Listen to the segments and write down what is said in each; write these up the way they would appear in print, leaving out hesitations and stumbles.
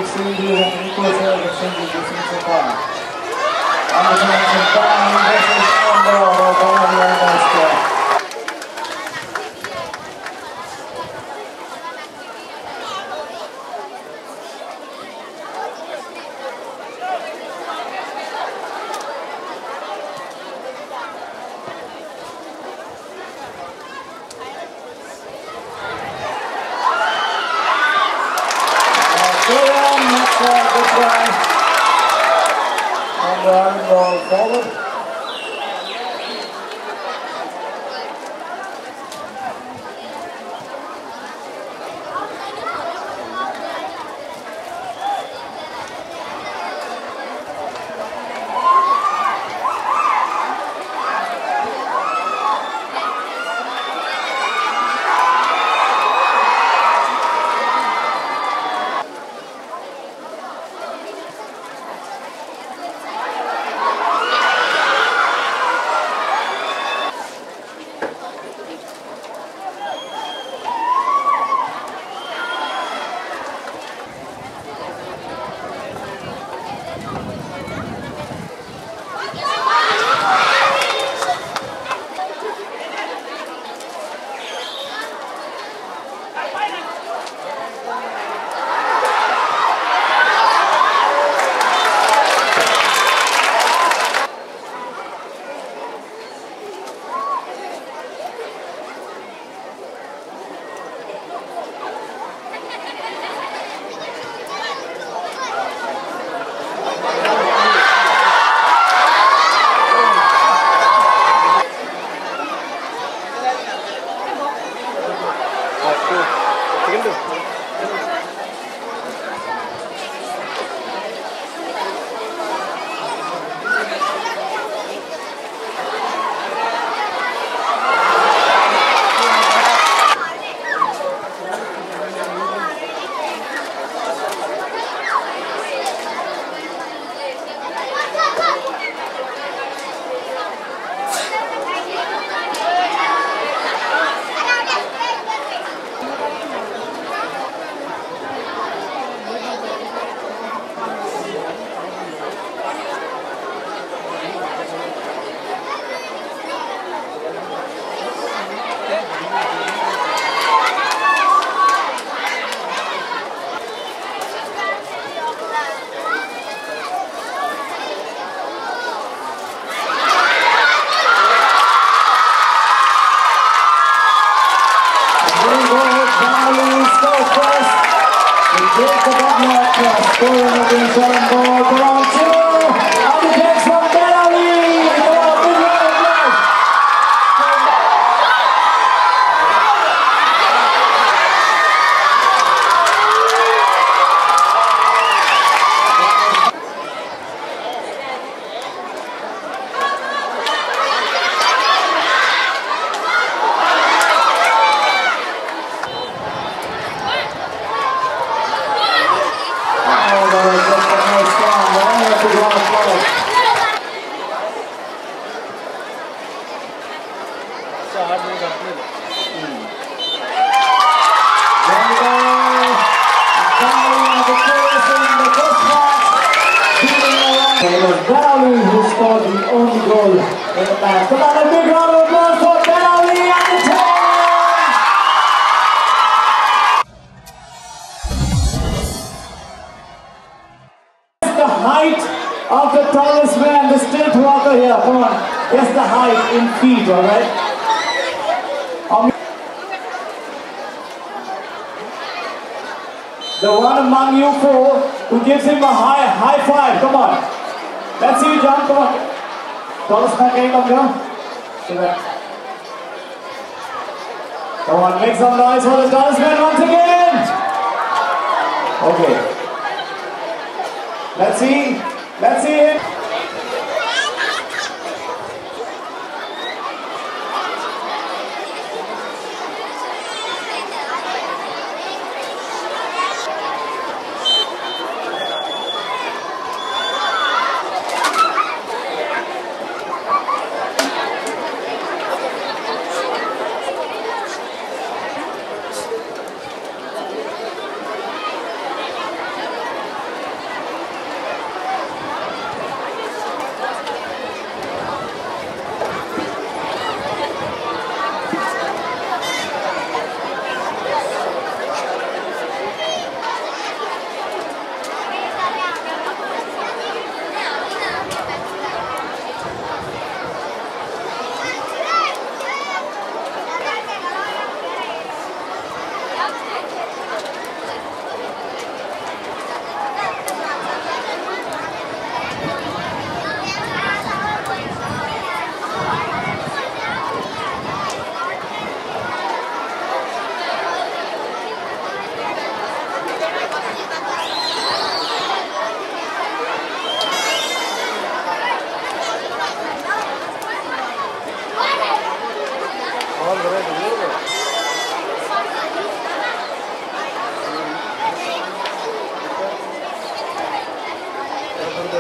GFDC, do you have any questions or changes you've seen so far? I'm going to mention Prudent versus good try. And roll forward. Who scored the only goal in the match. Come on, a big round of applause for Benali and the team! The height of the tallest man, the stilt walker here. Come on, guess the height in feet, alright? The one among you four who gives him a high five. Come on. Let's see you jump, come on. Tallest man, can you come down? Come on, make some noise for the tallest man once again. Okay. Let's see him. We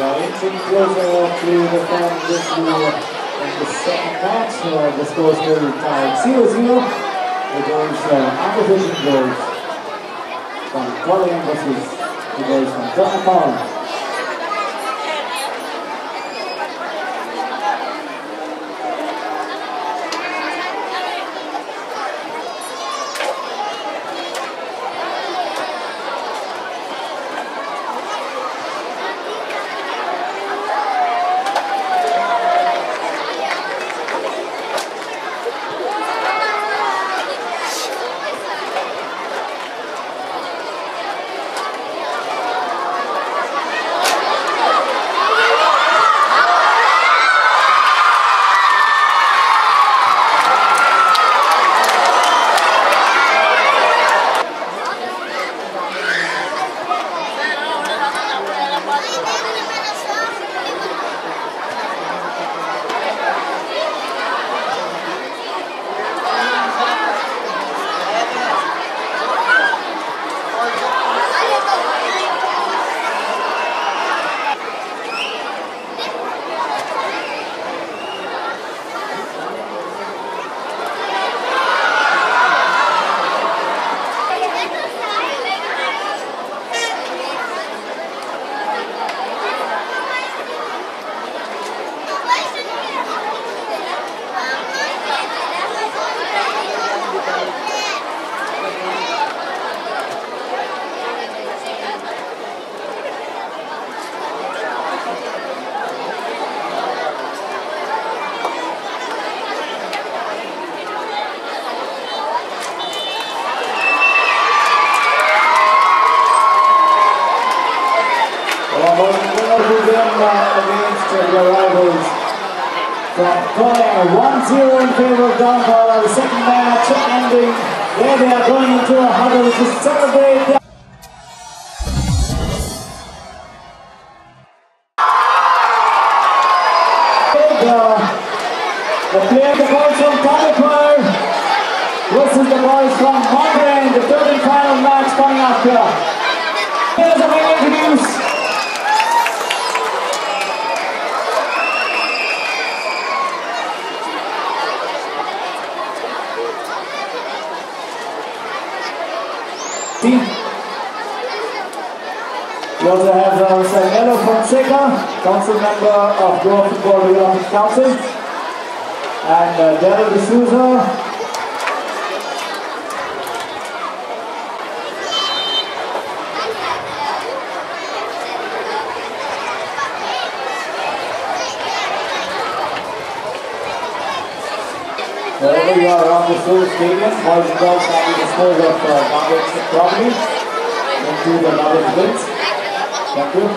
are inching closer to the final whistle in the second match. The score still tied 0-0. It goes opposition goals from Prudent versus the goals from Prudent. Against their rivals from Prudent, 1-0 in favor of Downfall. The second match ending. There they are going into a huddle to celebrate. The player, the boys from Comic versus the boys from Prudent. The third and final match coming up here. Here's a way to introduce. We also have Samuel Fonseca, Council Member of Goa Football Development Council, and Daryl D'Souza. Wherever you are around the Seoul Stadium, boys and girls can be disposed of garbage properly into the garbage bins. Thank you.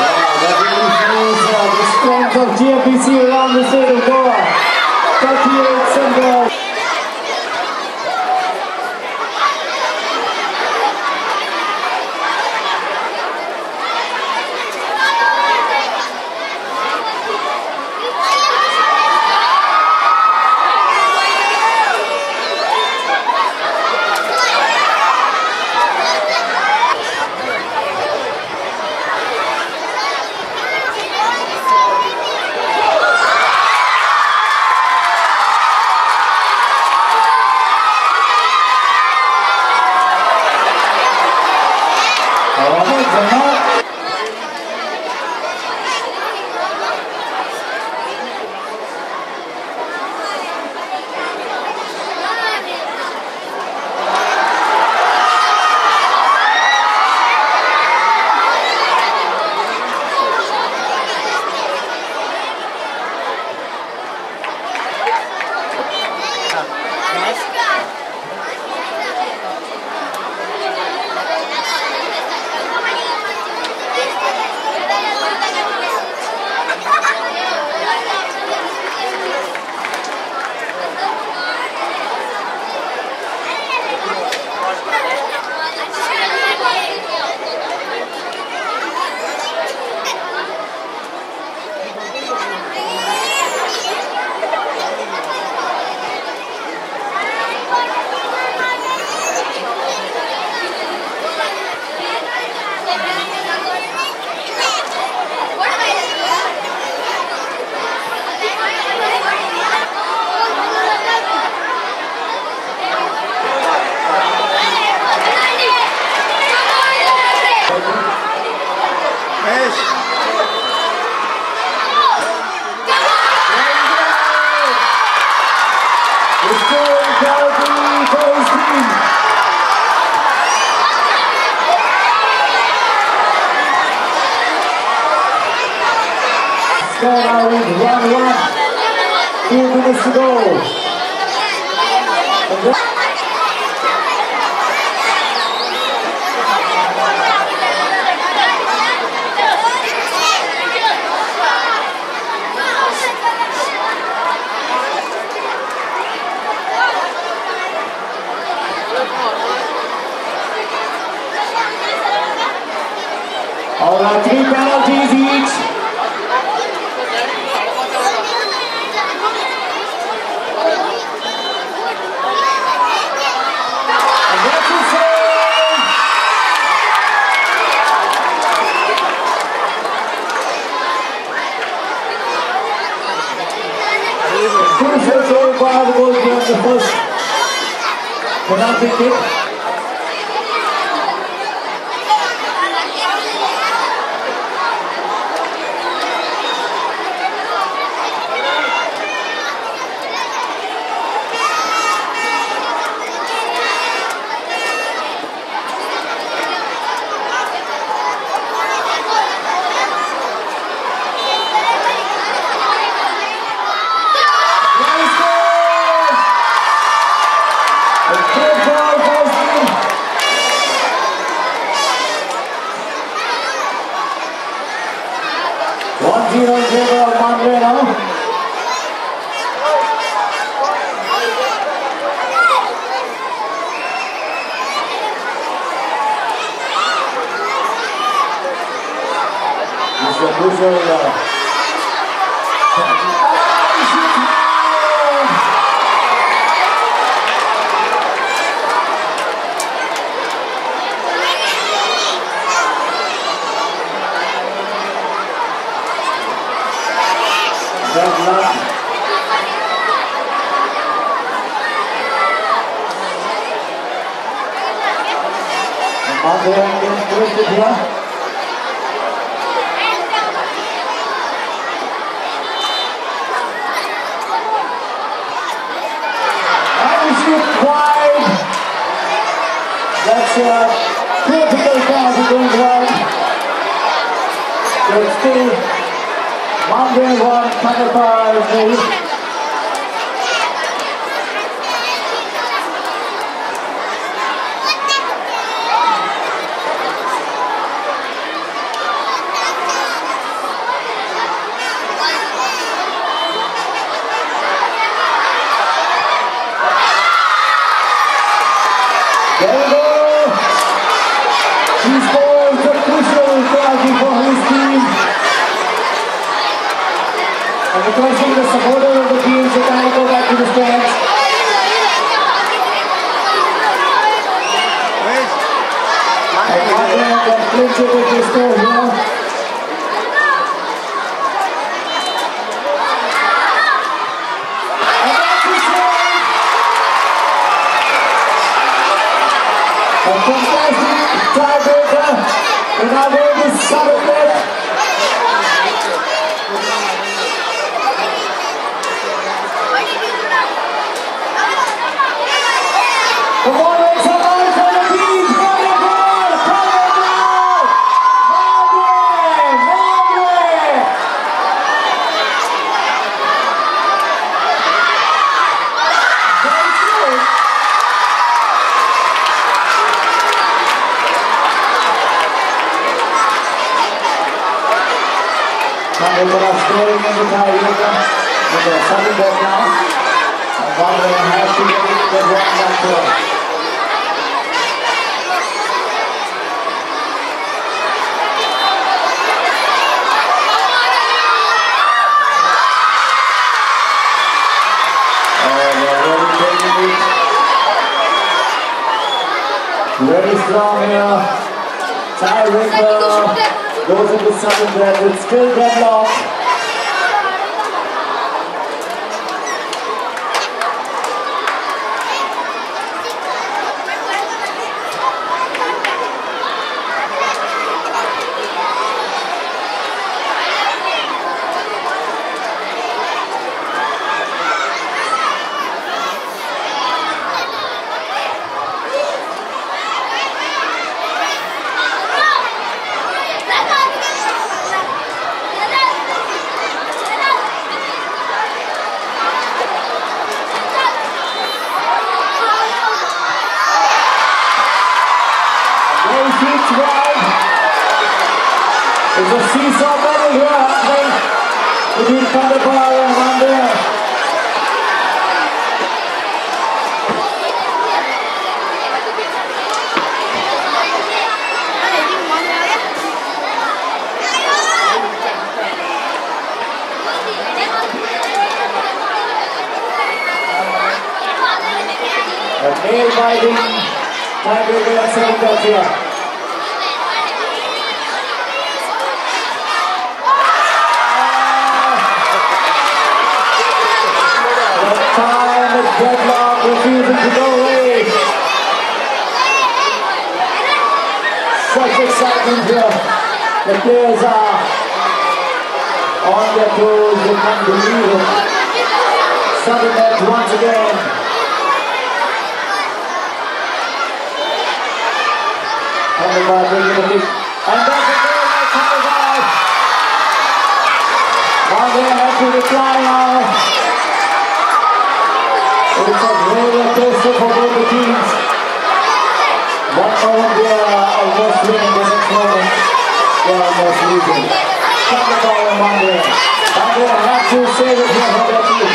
That really shows the strength of GFDC around the state of Goa. 38 Central. Score now is 1-1. 2 minutes to go. All right, 3 penalties each. The first penalty kick. Zero in favor of Mandre now. Mr. Busser, bad luck. And Mandre getting twisted here. Wide. That's a critical pass going wide. So it's still 1-1 Kanapar made. requesting the supporter of the team to kind of go back to the stands. And Prudent can clinch it with this score here. A fantastic tiebreaker. We're now going to sudden death. Come on, make some noise for the team. Come on, come on now. We're scoring in the tiebreaker with a sudden death now. And Prudent has to get one back to us. Very strong here. Tiebreaker goes into sudden death. It's still deadlocked. There's a seesaw battle here happening between Thunderball and Monday. A nail-biting tiebreaker at 7 here. Deadlock refusing to go away. Such excitement here. The players are on their toes. They can't believe it. Sudden death once again. And the ball taking the kick. And that's a goal by Thunderball. Monday has to reply now. It's a roller coaster for both the teams. One moment they are almost winning, the next moment they are almost losing. Thunderball on Monday. Monday have to save it here for their team.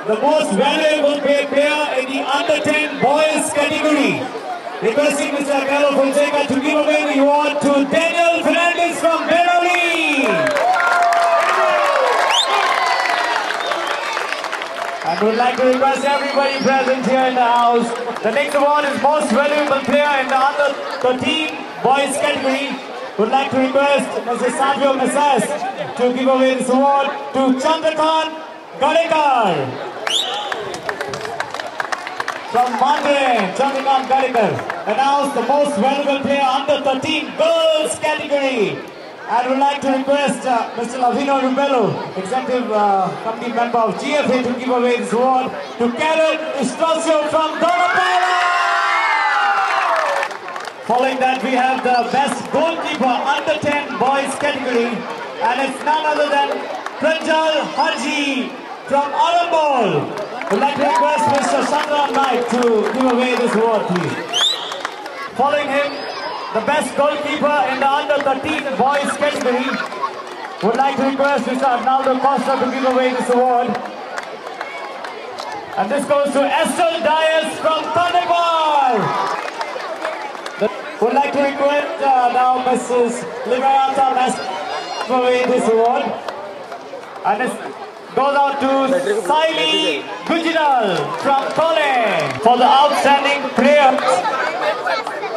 The most valuable player in the under-10 boys category. Requesting Mr. Carlos Fonseca to give away the award to Daniel Fernandez from Berlin. And would like to request everybody present here in the house. The next award is most valuable player in the under-13 boys category. Would like to request Mr. Savio Messas to give away this award to Chandrakant Gadekar. From Prudent, Chandrakant Gadekar announced the most valuable player under 13 girls category. And would like to request Mr. Lavino Rubello, Executive Committee Member of GFA, to give away this award to Karen Estrosio from Donapala. Following that, we have the best goalkeeper under 10 boys category, and it's none other than Pranjal Harji from Arambol. We'd like to request Mr. Chandran Naik to give away this award, please. Following him, the best goalkeeper in the under 13 boys category, would like to request Mr. Arnaldo Costa to give away this award. And this goes to Estelle Dias from Thunderball. Would like to request now Mrs. Liberata to give away this award. And it goes out to Saili Gujinal from Kole for the outstanding players.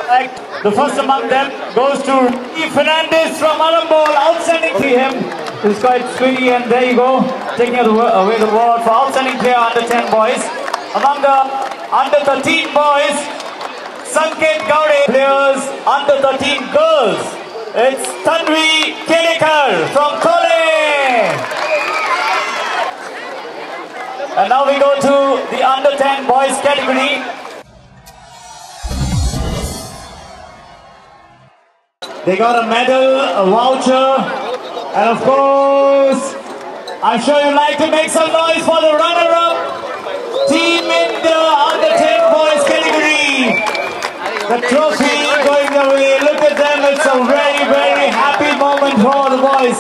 Like the first among them goes to Ricky Fernandez from Alambol. Outstanding to him. It's quite sweetie, and there you go, taking away the award for outstanding player under 10 boys. Among the under 13 boys, Sanket Gaude. Players under 13 girls, it's Tanvi Kelekar from Kole. And now we go to the under 10 boys category. They got a medal, a voucher, and of course, I'm sure you'd like to make some noise for the runner-up team in the under 10 boys category. The trophy going away. Look at them. It's a very, very happy moment for the boys.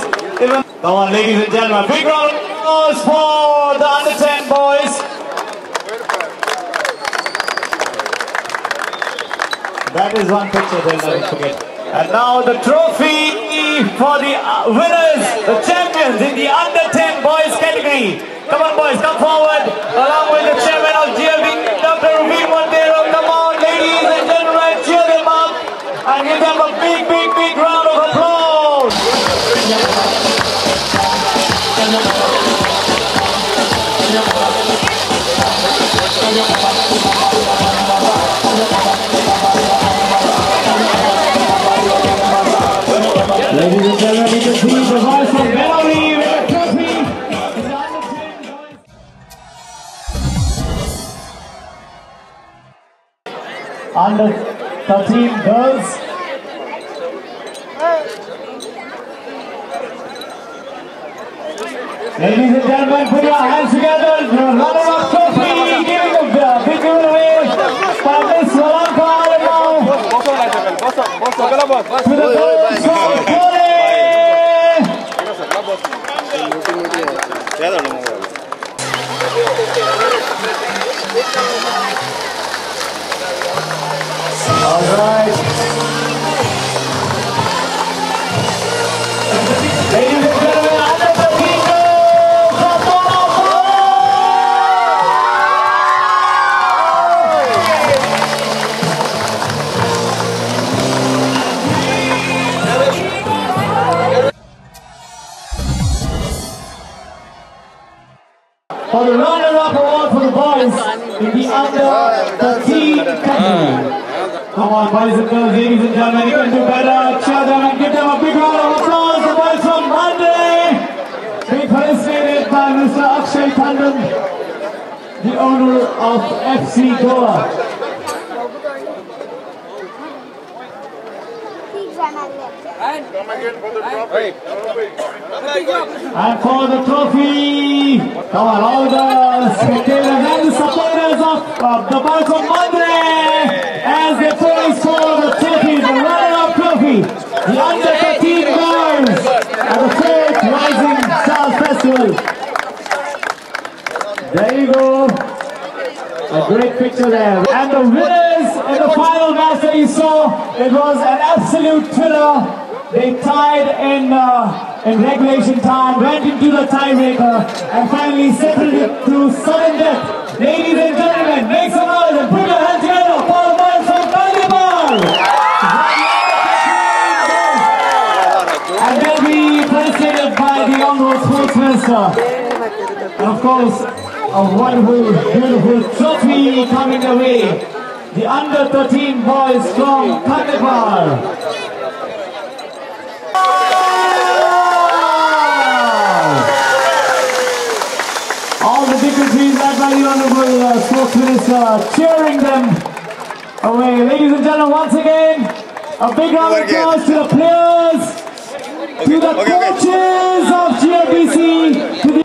Come on, ladies and gentlemen. Big round of applause for the under 10 boys. That is one picture they'll never forget. And now the trophy for the winners, the champions in the under 10 boys category. Come on boys, come forward along with the chairman of GFDC, Dr. Rubin Montero. Come on ladies and gentlemen, cheer them up and give them a big, big, big round of applause. Ladies and gentlemen, you can see the voice from Melody with a trophy. Under 13 girls. Ladies and gentlemen, put your hands together. The runner-up trophy, giving a big giveaway by Miss Valanka now. To the girls from Kole. All right. Ladies and gentlemen, under 13 girls from for the runner-up award for the boys in the under 13 category. Come on, boys and girls, ladies and gentlemen, you can do better. Cheer them and give them a big round of applause. The boys from Monday, being felicitated by Mr. Akshay Tandon, the owner of FC Goa. And for the trophy, come on, all the spectators and the supporters of the boys from Monday, as they praise for the trophy, the runner-up trophy, the under 13 girls at the 4th Rising Stars Festival. There you go. A great picture there. And the winners in the final match that you saw, it was an absolute thriller. They tied in regulation time, went into the tiebreaker, and finally settled it through sudden death. Ladies and gentlemen, make some noise and put your hands together for the boys from Thunderball. And they'll be felicitated by the Honorable Sports Minister. And of course, a wonderful, beautiful trophy coming away. The under 13 boys from Thunderball. All the dignitaries led by the Honorable Sports Minister cheering them away. Ladies and gentlemen, once again, a big round of applause to the players, to the coaches of GFDC, to the